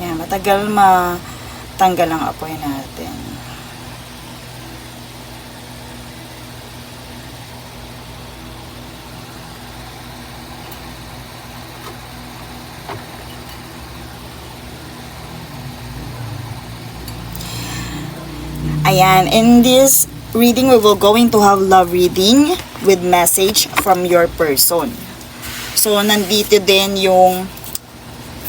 Yan, matagal matanggal ang apoy natin. Ayan, in this reading, we will going to have love reading with message from your person. So, nandito din yung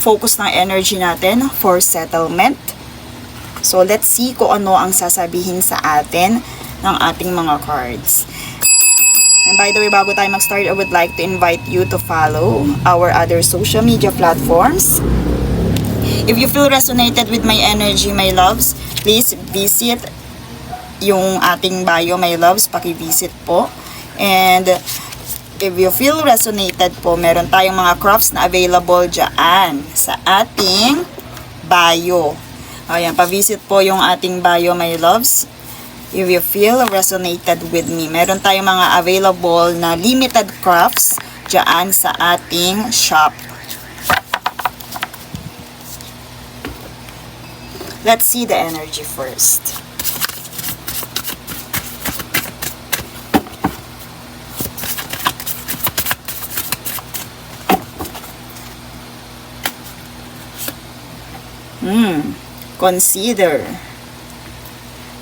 focus ng energy natin for settlement. So, let's see kung ano ang sasabihin sa atin ng ating mga cards. And by the way, bago tayo mag-start, I would like to invite you to follow our other social media platforms. If you feel resonated with my energy, my loves, please visit yung ating bio, my loves, paki-visit po. And if you feel resonated po, meron tayong mga crafts na available dyan sa ating bio. Ayan, pa-visit po yung ating bio, my loves. If you feel resonated with me, meron tayong mga available na limited crafts dyan sa ating shop. Let's see the energy first. Consider.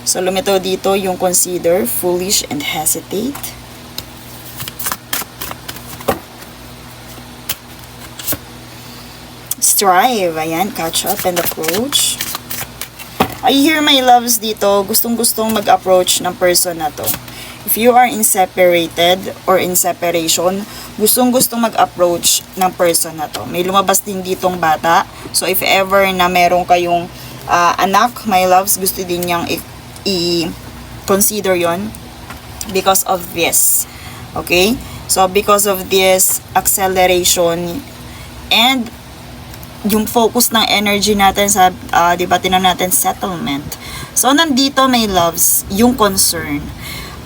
So, lumitaw dito yung consider, foolish, and hesitate. Strive. Ayan, catch up and approach. I hear my loves dito, gustong-gustong mag-approach ng person na to. If you are separated or in separation, gustong-gustong mag-approach ng person na to. May lumabas din ditong bata. So, if ever na meron kayong anak, my loves, gusto din niyang i-consider yon because of this. Okay? So, because of this acceleration and yung focus ng energy natin sa, diba, tinan natin settlement. So, nandito, my loves, yung concern.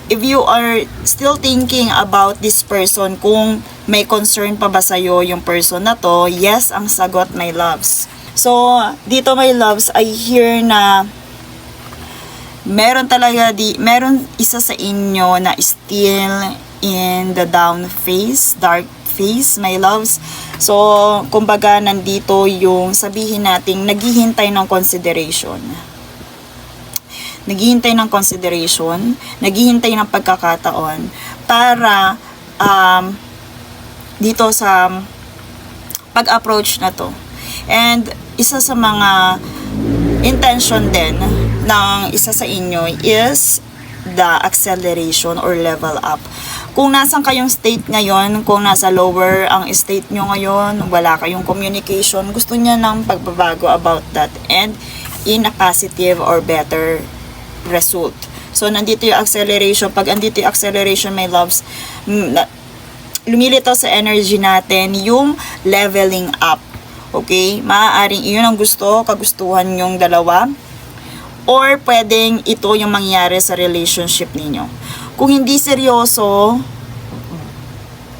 If you are still thinking about this person, kung may concern pa ba sa'yo yung person na to, yes, ang sagot, my loves. So, dito, my loves, I hear na meron meron isa sa inyo na still in the down phase, dark phase, my loves. So, kumbaga, nandito yung sabihin nating naghihintay ng consideration. Naghihintay ng consideration, naghihintay ng pagkakataon para dito sa pag-approach na to. And isa sa mga intention din ng isa sa inyo is the acceleration or level up. Kung nasan kayong state ngayon, kung nasa lower ang state nyo ngayon, wala kayong communication, gusto niya ng pagbabago about that and in a positive or better result. So, nandito yung acceleration. Pag andito yung acceleration, my loves, lumilitaw sa energy natin yung leveling up. Okay? Maaaring iyon ang kagustuhan yung dalawa. Or pwedeng ito yung mangyari sa relationship ninyo. Kung hindi seryoso,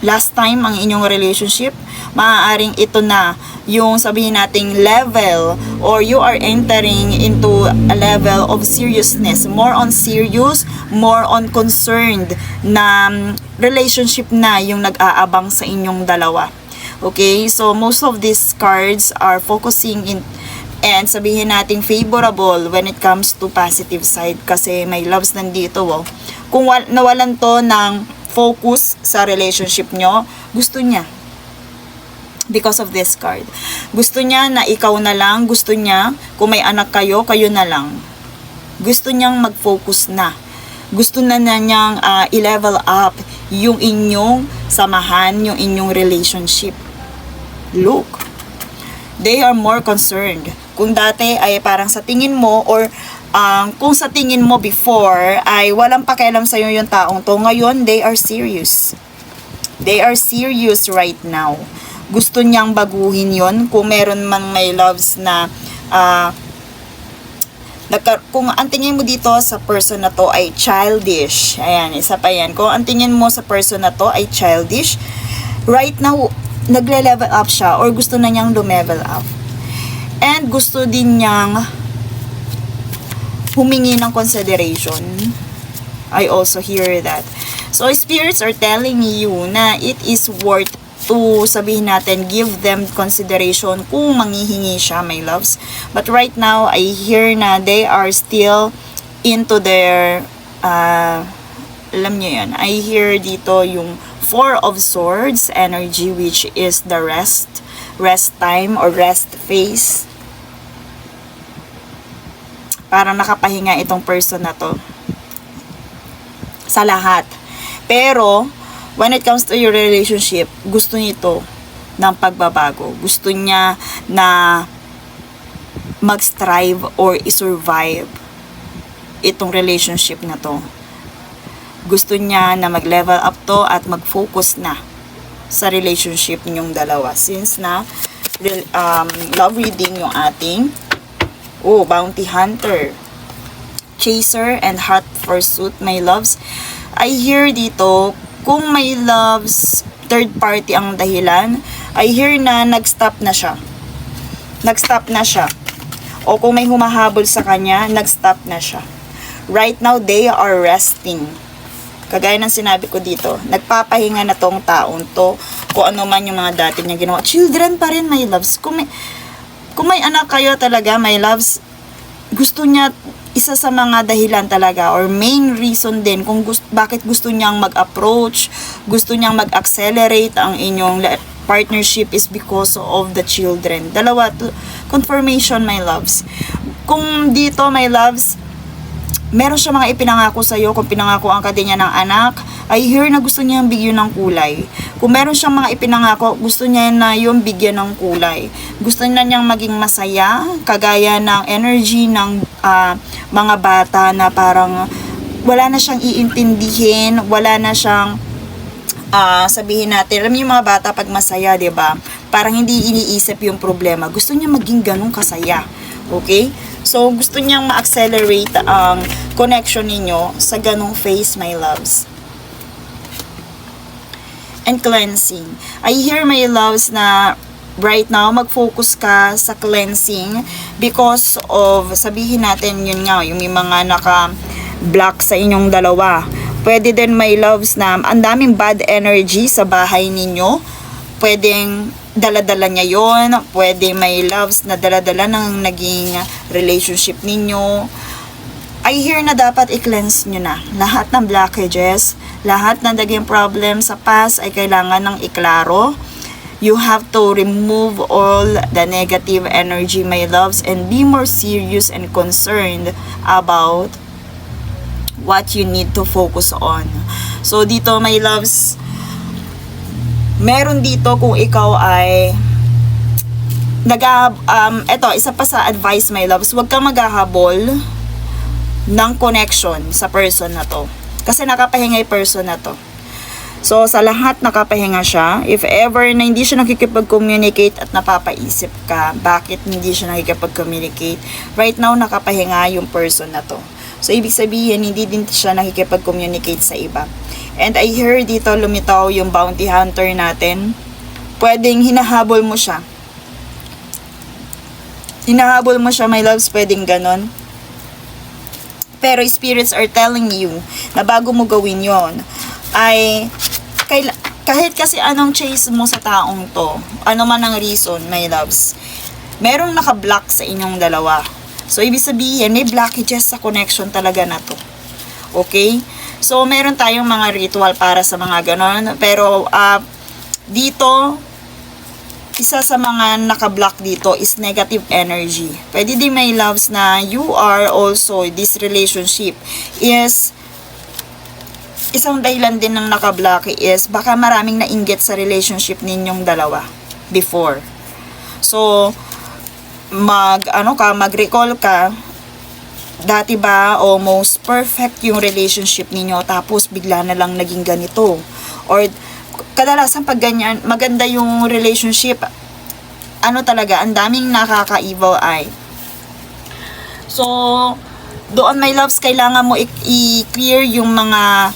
last time ang inyong relationship, maaaring ito na yung sabihin nating level or you are entering into a level of seriousness, more on serious, more on concerned na relationship na yung nag-aabang sa inyong dalawa. Okay? So, most of these cards are focusing in and sabihin nating favorable when it comes to positive side kasi may loves nandito. Kung nawalan to ng focus sa relationship nyo, gusto niya. Because of this card. Gusto niya na ikaw na lang. Gusto niya, kung may anak kayo, kayo na lang. Gusto niyang mag-focus na. Gusto na niyang i-level up yung inyong samahan, yung inyong relationship. Look. They are more concerned. Kung dati ay parang sa tingin mo or kung sa tingin mo before ay walang pakialam sa'yo yung taong to, ngayon they are serious. They are serious right now. Gusto niyang baguhin yon. Kung meron man may loves na kung ang tingin mo dito sa person na to ay childish, ayan, isa pa yan. Kung ang tingin mo sa person na to ay childish, right now nagle-level up siya or gusto na niyang lumevel up. And gusto din niyang humingi ng consideration. I also hear that. So, spirits are telling you na it is worth to, sabihin natin, give them consideration kung manghihingi siya, my loves. But right now, I hear na they are still into their, alam nyo yan, I hear dito yung Four of Swords energy, which is the rest time or rest phase. Parang nakapahinga itong person na to sa lahat. Pero, when it comes to your relationship, gusto nito ng pagbabago. Gusto niya na mag-strive or i-survive itong relationship na to. Gusto niya na mag-level up to at mag-focus na sa relationship ninyong dalawa. Since na love reading yung ating Bounty Hunter, Chaser, and Heart Pursuit, my loves. I hear dito, kung may loves, third party ang dahilan, I hear na nag-stop na siya. Nag-stop na siya. O kung may humahabol sa kanya, nag-stop na siya. Right now, they are resting. Kagaya ng sinabi ko dito, nagpapahinga na tong taong to, kung ano man yung mga dati niya ginawa. Children pa rin, my loves. Kung may anak kayo talaga, my loves, gusto niya, isa sa mga dahilan talaga or main reason din kung bakit gusto niyang mag-approach, gusto niyang mag-accelerate ang inyong partnership is because of the children. Dalawa, confirmation, my loves. Kung dito, my loves, meron siya mga ipinangako sa'yo, kung pinangako ang niya ng anak, I hear na gusto niyang bigyan ng kulay. Kung meron siyang mga ipinangako, gusto niya na yung bigyan ng kulay. Gusto niya niyang maging masaya, kagaya ng energy ng mga bata na parang wala na siyang iintindihin, wala na siyang sabihin natin, alam niyo yung mga bata pag masaya, 'di ba? Parang hindi iniisip yung problema. Gusto niya maging ganun kasaya. Okay? So, gusto niyang ma-accelerate ang connection ninyo sa ganung phase, my loves. And cleansing. I hear, my loves, na right now, mag-focus ka sa cleansing because of, sabihin natin, yun nga, yung may mga naka-block sa inyong dalawa. Pwede din, my loves, na ang daming bad energy sa bahay ninyo. Pwedeng dala-dala niya yon, pwede may loves na dala-dala ng naging relationship ninyo. I hear na dapat i-cleanse nyo na. Lahat ng blockages, lahat ng naging problem sa past ay kailangan ng iklaro. You have to remove all the negative energy, my loves, and be more serious and concerned about what you need to focus on. So, dito, my loves, meron dito kung ikaw ay eto, isa pa sa advice, my loves, huwag kang maghahabol ng connection sa person na to. Kasi nakapahinga yung person na to. So, sa lahat nakapahinga siya. If ever na hindi siya nakikipag-communicate at napapaisip ka, bakit hindi siya nakikipag-communicate? Right now, nakapahinga yung person na to. So, ibig sabihin, hindi din siya nakikipag-communicate sa iba. And I hear dito lumitaw yung bounty hunter natin. Pwedeng hinahabol mo siya. Hinahabol mo siya, my loves, pwedeng ganon. Pero spirits are telling you na bago mo gawin yon ay kahit kasi anong chase mo sa taong to, ano man ang reason, my loves, merong naka-block sa inyong dalawa. So, ibig sabihin, may blockages sa connection talaga na to. Okay? So, meron tayong mga ritual para sa mga ganon. Pero, dito, isa sa mga naka-block dito is negative energy. Pwede din, my loves, na you are also, this relationship is, isang dahilan din ng naka-block is, baka maraming nainggit sa relationship ninyong dalawa before. So, mag-recall ka, dati ba almost perfect yung relationship ninyo tapos bigla na lang naging ganito, or kadalasan pag ganyan maganda yung relationship, talaga ang daming nakaka-evil eye. So doon, my loves, kailangan mo i-clear yung mga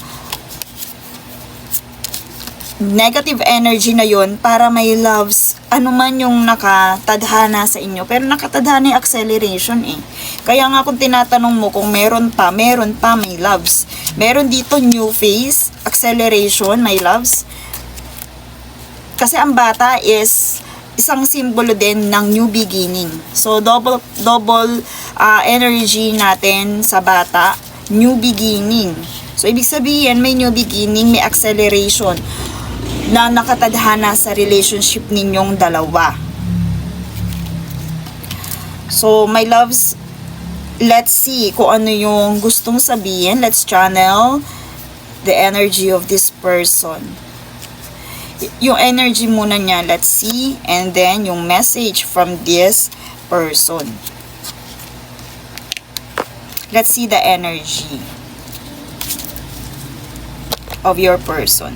negative energy na yon para may loves, ano man yung nakatadhana sa inyo. Pero nakatadhana yung acceleration eh. Kaya nga kung tinatanong mo kung meron pa, may loves. Meron dito new phase, acceleration, my loves. Kasi ang bata is isang simbolo din ng new beginning. So, double energy natin sa bata, new beginning. So, ibig sabihin, may new beginning, may acceleration na nakatadhana sa relationship ninyong dalawa. So, my loves, let's see kung ano yung gustong sabihin. Let's channel the energy of this person. Yung energy muna niya, let's see, and then yung message from this person. Let's see the energy of your person.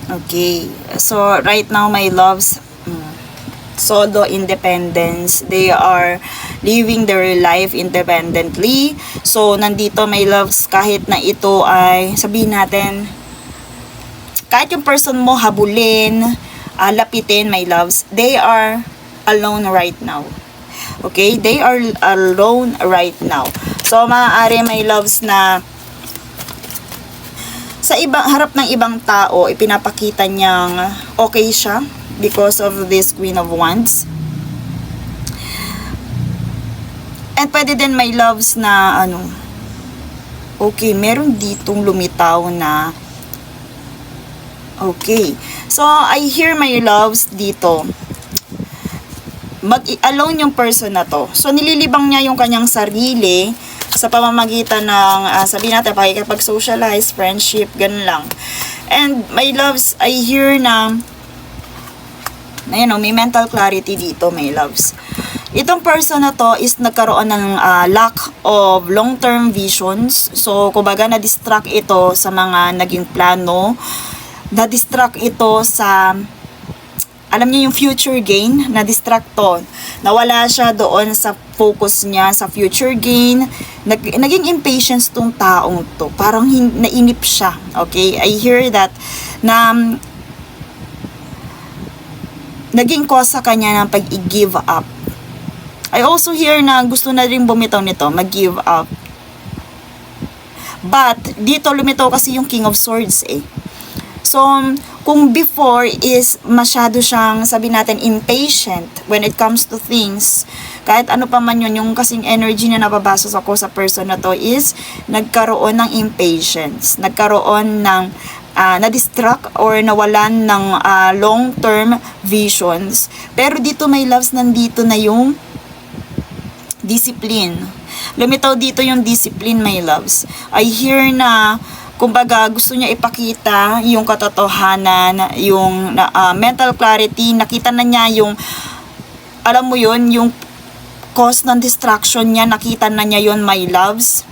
Okay, so right now my loves, solo independence, they are living their life independently. So nandito my loves, kahit na ito ay sabihin natin, kahit yung person mo habulin, lapitin my loves, they are alone right now. Okay, they are alone right now. So maaari my loves na sa harap ng ibang tao, ipinapakita niyang okay siya because of this Queen of Wands. And pwede din may loves na okay, meron ditong lumitaw na okay. So, I hear my loves dito. Mag-alone yung person na to. So, nililibang niya yung kanyang sarili sa pamamagitan ng, sabihin natin, pakikipag-socialize, friendship, ganun lang. And my loves, I hear na, may mental clarity dito, my loves. Itong person na to is nagkaroon ng lack of long-term visions. So, kumbaga, na-distract ito sa mga naging plano. Na-distract ito sa, alam niyo yung future gain, na-distract to. Nawala siya doon sa focus niya sa future gain. Naging impatience tong taong to. Parang nainip siya. Okay? I hear that na naging cause sa kanya ng pag-i-give up. I also hear na gusto na rin bumitaw nito, mag-give up. But, dito lumitaw kasi yung King of Swords eh. So, kung before is masyado siyang, sabi natin, impatient when it comes to things, kahit ano pa man yun, yung kasing energy na nababasa ako sa person na to is nagkaroon ng impatience, nagkaroon ng na-distract or nawalan ng long-term visions. Pero dito may loves, nandito na yung discipline. Lumitaw dito yung discipline, my loves. I hear na kumbaga, gusto niya ipakita yung katotohanan, yung mental clarity, nakita na niya yung, alam mo yun, yung cause ng distraction niya, nakita na niya yun, my loves.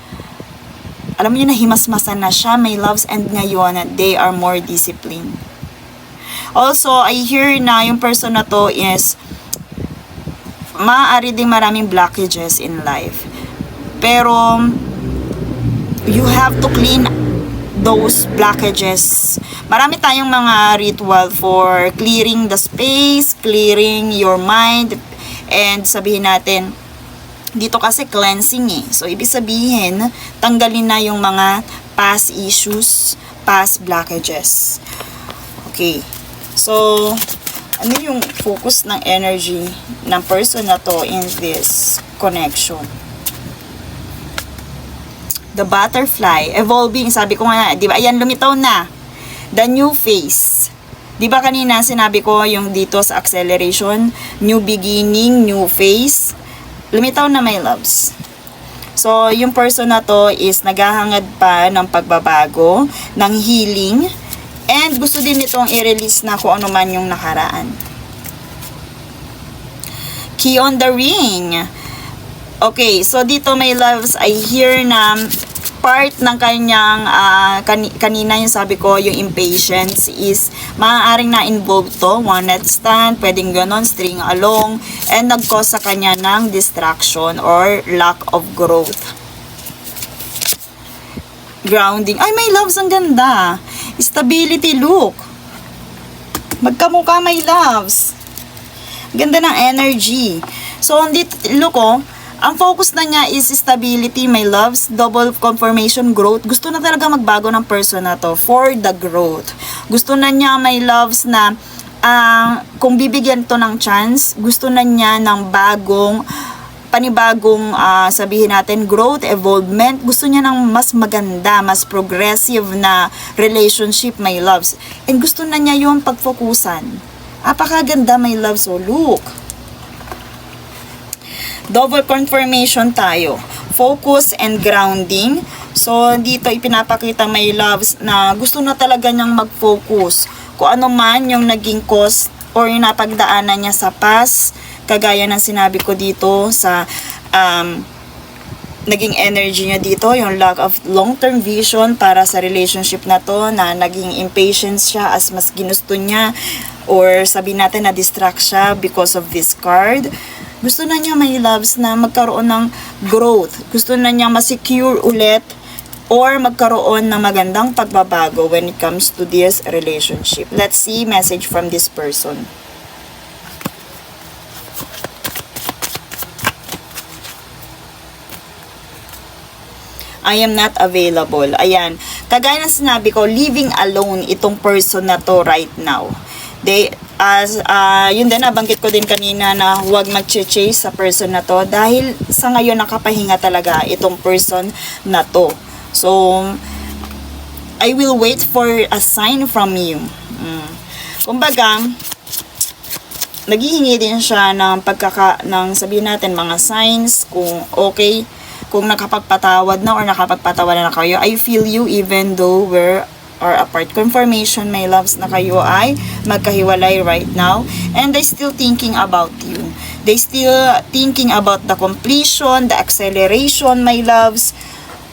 Alam mo yun, nahimasmasan na siya, my loves, and ngayon, they are more disciplined. Also, I hear na yung person na to is, maaari ding maraming blockages in life. Pero, you have to clean those blockages. Marami tayong mga ritual for clearing the space, clearing your mind, and sabihin natin, dito kasi cleansing eh. So, ibig sabihin, tanggalin na yung mga past issues, past blockages. Okay. So, ano yung focus ng energy ng person na to in this connection? The butterfly, evolving, sabi ko nga, di ba, ayan, lumitaw na. The new phase. Di ba kanina sinabi ko yung dito sa acceleration, new beginning, new phase. Lumitaw na, my loves. So, yung person na to is naghahangad pa ng pagbabago, ng healing, and gusto din itong i-release na kung ano man yung nakaraan. Key on the ring. Okay, so dito my loves, I hear na part ng kanyang kanina yung sabi ko, yung impatience is maaaring na-involve to, one night stand, pwedeng ganon, string along, and nag-cause sa kanya ng distraction or lack of growth. Grounding. Ay, my loves, ang ganda. Stability, look. Magkamukha, my loves. Ganda ng energy. So, look, ang focus na niya is stability, my loves, double confirmation, growth. Gusto na talaga magbago ng person na to for the growth. Gusto na niya, my loves, na kung bibigyan to ng chance, gusto na niya ng panibagong sabihin natin, growth, evolvement. Gusto niya ng mas maganda, mas progressive na relationship, my loves. And gusto na niya yung pagfokusan. Apakaganda, my loves. So, look. Double confirmation tayo. Focus and grounding. So, dito ipinapakita, my loves, na gusto na talaga niyang mag-focus. Kung ano man yung naging cause or yung napagdaanan niya sa past, kagaya ng sinabi ko dito sa naging energy niya dito, yung lack of long-term vision para sa relationship na to, na naging impatient siya as mas ginusto niya, or sabihin natin na distract siya because of this card. Gusto na niya, my loves, na magkaroon ng growth. Gusto na niya ma-secure ulit or magkaroon ng magandang pagbabago when it comes to this relationship. Let's see message from this person. I am not available. Ayan. Kagaya ng sinabi ko, living alone itong person na to right now. Yun din, nabanggit ko din kanina na huwag mag-chase sa person na to dahil sa ngayon nakapahinga talaga itong person na to. So, I will wait for a sign from you. Kumbaga, naghihingi din siya ng sabihin natin, mga signs, kung okay, kung nakapagpatawad na or nakapagpatawad na kayo. I feel you even though we're apart. Confirmation, my loves, na kayo ay magkahiwalay right now. And they still thinking about you. They still thinking about the completion, the acceleration, my loves.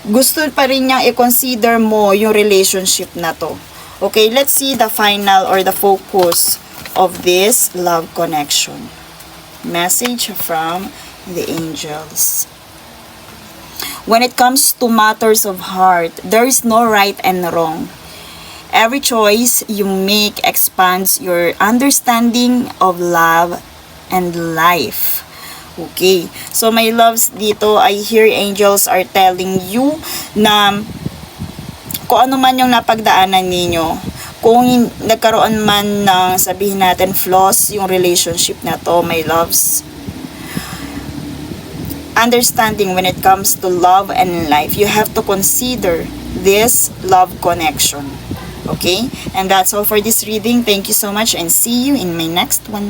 Gusto pa rin niyang i-consider mo yung relationship na to. Okay, let's see the final or the focus of this love connection. Message from the angels. When it comes to matters of heart, there is no right and wrong. Every choice you make expands your understanding of love and life. Okay. So, my loves, dito, I hear angels are telling you na kung ano man yung napagdaanan ninyo, kung nagkaroon man ng, sabihin natin, flaws yung relationship na to, my loves, understanding when it comes to love and life, you have to consider this love connection. Okay? And that's all for this reading. Thank you so much and see you in my next one.